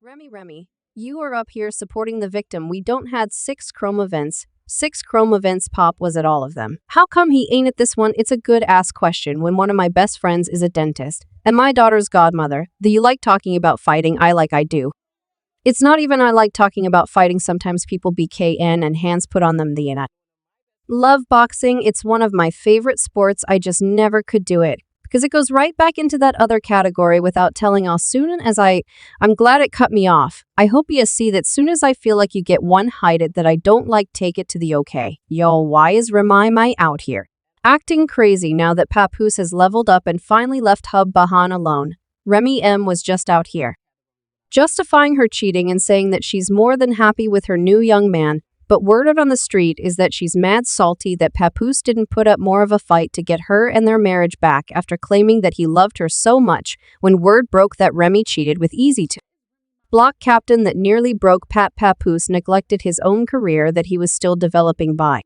Remy, you are up here supporting the victim. We don't had 6 chrome events. 6 chrome events. Pop was at all of them. How come he ain't at this one? It's a good ass question when one of my best friends is a dentist and my daughter's godmother. Do you like talking about fighting? I do. It's not even I like talking about fighting. Sometimes people BKN and hands put on them the internet. Love boxing. It's one of my favorite sports. I just never could do it. Because it goes right back into that other category without telling how soon as I'm glad it cut me off. I hope you see that soon as I feel like you get one hide it that I don't like take it to the okay. Yo, why is Remy Ma out here? Acting crazy now that Papoose has leveled up and finally left Hub Bahan alone. Remy M was just out here justifying her cheating and saying that she's more than happy with her new young man. But word out on the street is that she's mad salty that Papoose didn't put up more of a fight to get her and their marriage back after claiming that he loved her so much when word broke that Remy cheated with Eazy the Block Captain that nearly broke Papoose neglected his own career that he was still developing by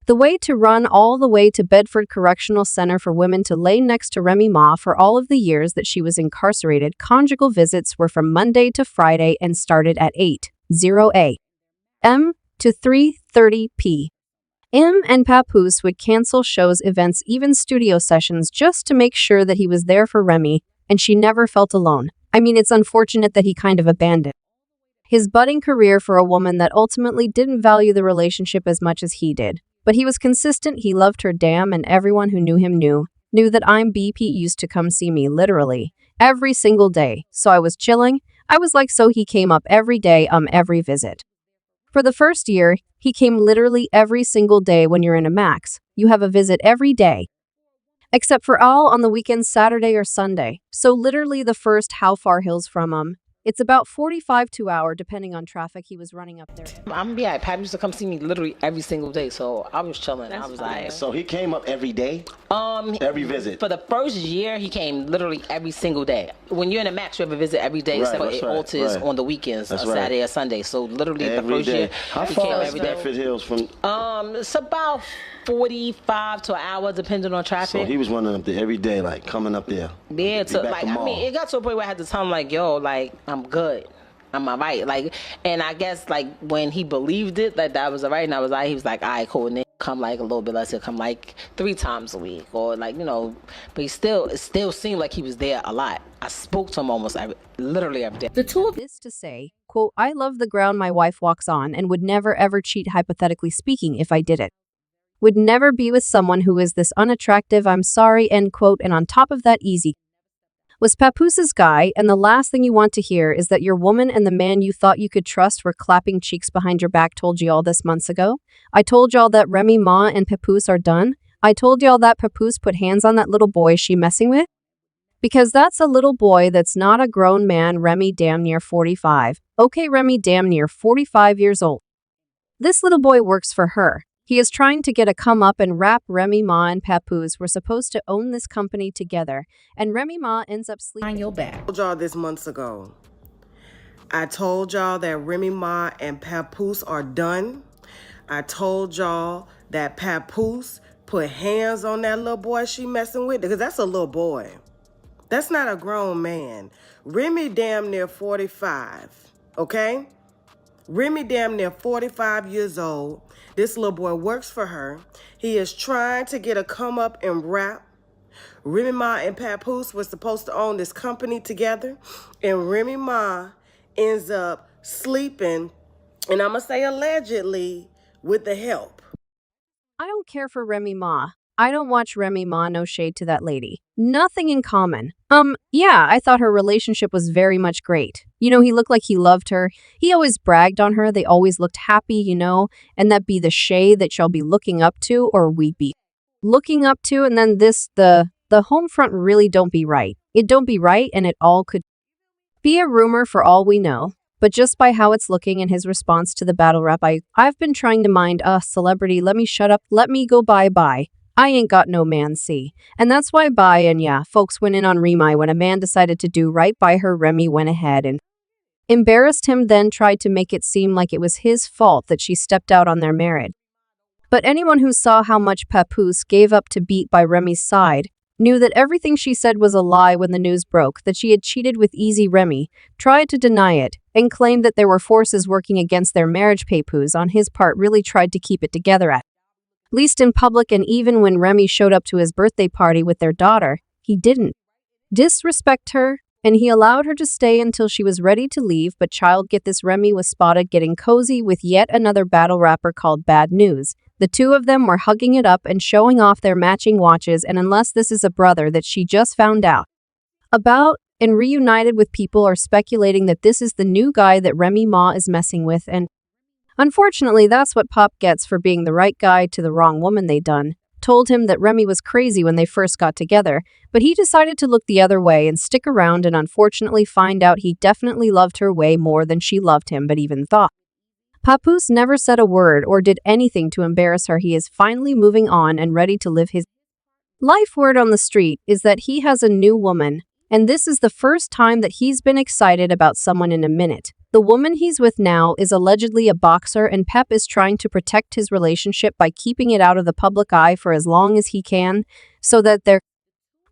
the way to run all the way to Bedford Correctional Center for women to lay next to Remy Ma for all of the years that she was incarcerated. Conjugal visits were from Monday to Friday and started at 8:00 a.m. to 3:30 p.m. and Papoose would cancel shows, events, even studio sessions just to make sure that he was there for Remy, and she never felt alone. I mean, it's unfortunate that he kind of abandoned his budding career for a woman that ultimately didn't value the relationship as much as he did. But he was consistent, he loved her damn, and everyone who knew him knew that BP used to come see me literally every single day. So I was chilling. I was like, so he came up every day, every visit. For the first year, he came literally every single day. When you're in a max, you have a visit every day. Except for all on the weekends, Saturday or Sunday. So literally the first how far hills from it's about 45 to hour depending on traffic. He was running up there. Pat used to come see me literally every single day, so I was chilling. I was like, so he came up every day? Every visit? For the first year, he came literally every single day. When you're in a max, you have a visit every day, except for it alters on the weekends, Saturday or Sunday. So literally the first year, how far is Bedford Hills from? It's about 45 to an hour, depending on traffic. So he was running up there every day, like coming up there. Yeah, it got to a point where I had to tell him, like, yo, like, I'm good. I'm all right. Like, and I guess, like, when he believed it, that was all right, and I was like, he was like, all right, cool, and then come, like, a little bit less. He'll come, like, 3 times a week, or, like, but it still seemed like he was there a lot. I spoke to him literally every day. The two of this to say, quote, I love the ground my wife walks on and would never ever cheat, hypothetically speaking, if I did it. Would never be with someone who is this unattractive, I'm sorry, end quote. And on top of that, Eazy was Papoose's guy, and the last thing you want to hear is that your woman and the man you thought you could trust were clapping cheeks behind your back. Told you all this months ago. I told y'all that Remy Ma and Papoose are done. I told y'all that Papoose put hands on that little boy she messing with. Because that's a little boy, that's not a grown man. Remy damn near 45. Okay, Remy damn near 45 years old. This little boy works for her. He is trying to get a come up and rap. Remy Ma and Papoose were supposed to own this company together, and Remy Ma ends up sleeping on your back. I told y'all this months ago. I told y'all that Remy Ma and Papoose are done. I told y'all that Papoose put hands on that little boy she messing with, because that's a little boy. That's not a grown man. Remy damn near 45, okay? Remy damn near 45 years old. This little boy works for her. He is trying to get a come up and rap. Remy Ma and Papoose were supposed to own this company together, and Remy Ma ends up sleeping, and I'm going to say allegedly, with the help. I don't care for Remy Ma. I don't watch Remy Ma, no shade to that lady. Nothing in common. Yeah, I thought her relationship was very much great. He looked like he loved her. He always bragged on her. They always looked happy, and that be the shade that y'all be looking up to, or we be looking up to. And then the home front really don't be right. It don't be right, and it all could be a rumor for all we know. But just by how it's looking and his response to the battle rap, I've been trying to mind celebrity, let me shut up, let me go bye. I ain't got no man, see. And that's why folks went in on Remy when a man decided to do right by her. Remy went ahead and embarrassed him, then tried to make it seem like it was his fault that she stepped out on their marriage. But anyone who saw how much Papoose gave up to beat by Remy's side knew that everything she said was a lie when the news broke that she had cheated with Eazy Remy, tried to deny it, and claimed that there were forces working against their marriage. Papoose, on his part, really tried to keep it together at least in public, and even when Remy showed up to his birthday party with their daughter, he didn't disrespect her, and he allowed her to stay until she was ready to leave. But child, get this, Remy was spotted getting cozy with yet another battle rapper called Bad News. The two of them were hugging it up and showing off their matching watches, and unless this is a brother that she just found out about and reunited with, people are speculating that this is the new guy that Remy Ma is messing with, and unfortunately that's what Pop gets for being the right guy to the wrong woman. They done told him that Remy was crazy when they first got together, but he decided to look the other way and stick around and unfortunately find out he definitely loved her way more than she loved him but even thought. Papoose never said a word or did anything to embarrass her. He is finally moving on and ready to live his life. Word on the street is that he has a new woman, and this is the first time that he's been excited about someone in a minute. The woman he's with now is allegedly a boxer, and Pep is trying to protect his relationship by keeping it out of the public eye for as long as he can, so that their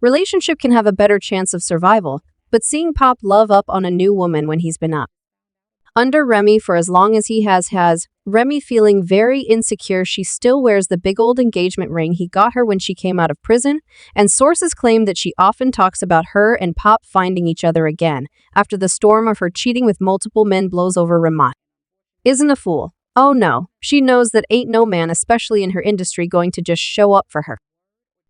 relationship can have a better chance of survival. But seeing Pop love up on a new woman when he's been up under Remy for as long as he has Remy feeling very insecure. She still wears the big old engagement ring he got her when she came out of prison, and sources claim that she often talks about her and Pop finding each other again after the storm of her cheating with multiple men blows over. Remy isn't a fool. Oh no, she knows that ain't no man, especially in her industry, going to just show up for her,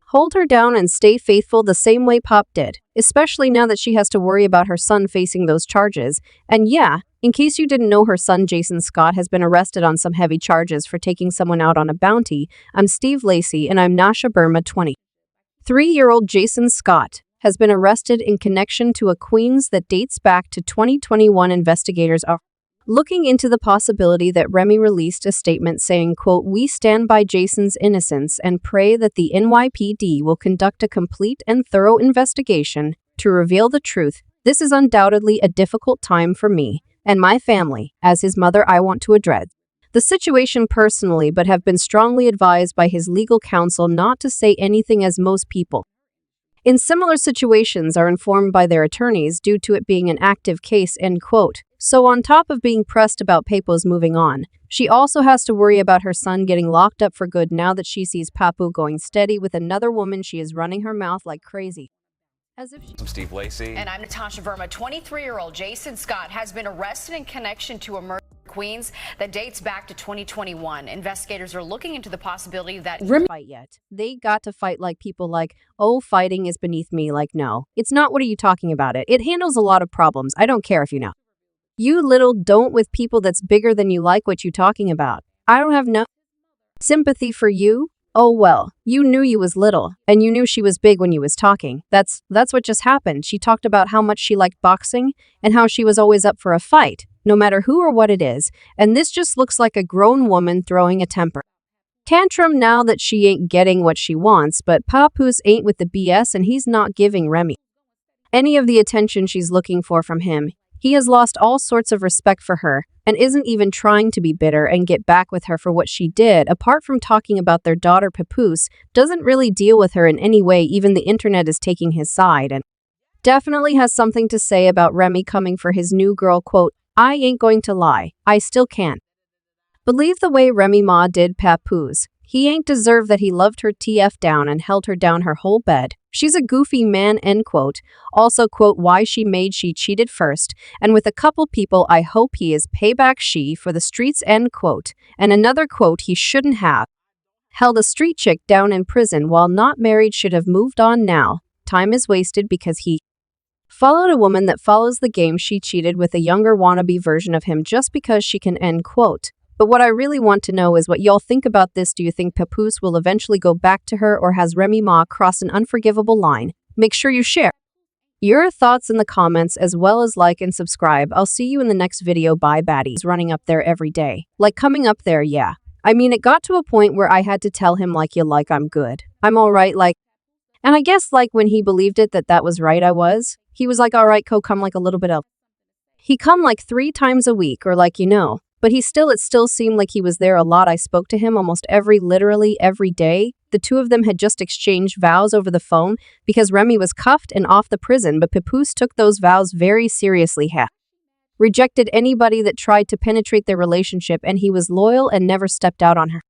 hold her down, and stay faithful the same way Pop did, especially now that she has to worry about her son facing those charges. And yeah, in case you didn't know, her son Jason Scott has been arrested on some heavy charges for taking someone out on a bounty. I'm Steve Lacey, and I'm Nasha Burma. 23-year-old Jason Scott has been arrested in connection to a Queens that dates back to 2021. Investigators are looking into the possibility that Remy released a statement saying, quote, "We stand by Jason's innocence and pray that the NYPD will conduct a complete and thorough investigation to reveal the truth. This is undoubtedly a difficult time for me and my family. As his mother, I want to address the situation personally, but have been strongly advised by his legal counsel not to say anything, as most people in similar situations are informed by their attorneys due to it being an active case," end quote. So on top of being pressed about Papoose moving on, she also has to worry about her son getting locked up for good now that she sees Papoose going steady with another woman. She is running her mouth like crazy. As if I'm Steve Lacey. And I'm Natasha Verma. 23-year-old Jason Scott has been arrested in connection to a murder in Queens that dates back to 2021. Investigators are looking into the possibility that fight yet. They got to fight like people like, oh, fighting is beneath me. Like, no, it's not. What are you talking about? It handles a lot of problems. I don't care if you know. You little don't with people that's bigger than you. Like, what you talking about? I don't have no sympathy for you. Oh well, you knew you was little, and you knew she was big when you was talking. That's what just happened. She talked about how much she liked boxing and how she was always up for a fight, no matter who or what it is, and this just looks like a grown woman throwing a temper tantrum now that she ain't getting what she wants. But Papoose ain't with the BS, and he's not giving Remy any of the attention she's looking for from him. He has lost all sorts of respect for her and isn't even trying to be bitter and get back with her for what she did. Apart from talking about their daughter, Papoose doesn't really deal with her in any way. Even the internet is taking his side and definitely has something to say about Remy coming for his new girl. Quote, "I ain't going to lie, I still can't believe the way Remy Ma did Papoose. He ain't deserve that. He loved her TF down and held her down her whole bed. She's a goofy man," end quote. Also, quote, "Why she cheated first, and with a couple people. I hope he is payback she for the streets," end quote. And another quote, "He shouldn't have held a street chick down in prison while not married, should have moved on now. Time is wasted because he followed a woman that follows the game. She cheated with a younger wannabe version of him just because she can," end quote. But what I really want to know is what y'all think about this. Do you think Papoose will eventually go back to her, or has Remy Ma crossed an unforgivable line? Make sure you share your thoughts in the comments, as well as like and subscribe. I'll see you in the next video. Bye, baddies. Running up there every day. Like, coming up there, yeah. I mean, it got to a point where I had to tell him, like, you like, I'm good. I'm all right, like, and I guess, like, when he believed it that was right, I was. He was like, all right, come like a little bit of. He come like 3 times a week, or like, but it still seemed like he was there a lot. I spoke to him literally every day. The two of them had just exchanged vows over the phone because Remy was cuffed and off the prison, but Papoose took those vows very seriously. Rejected anybody that tried to penetrate their relationship, and he was loyal and never stepped out on her.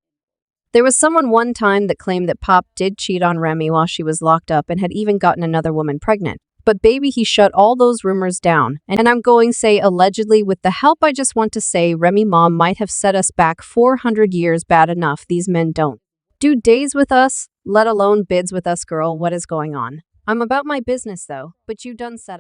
There was someone one time that claimed that Pop did cheat on Remy while she was locked up and had even gotten another woman pregnant. But baby, he shut all those rumors down. And I'm going to say allegedly with the help. I just want to say Remy Ma might have set us back 400 years bad enough. These men don't do days with us, let alone bids with us, girl. What is going on? I'm about my business though, but you done said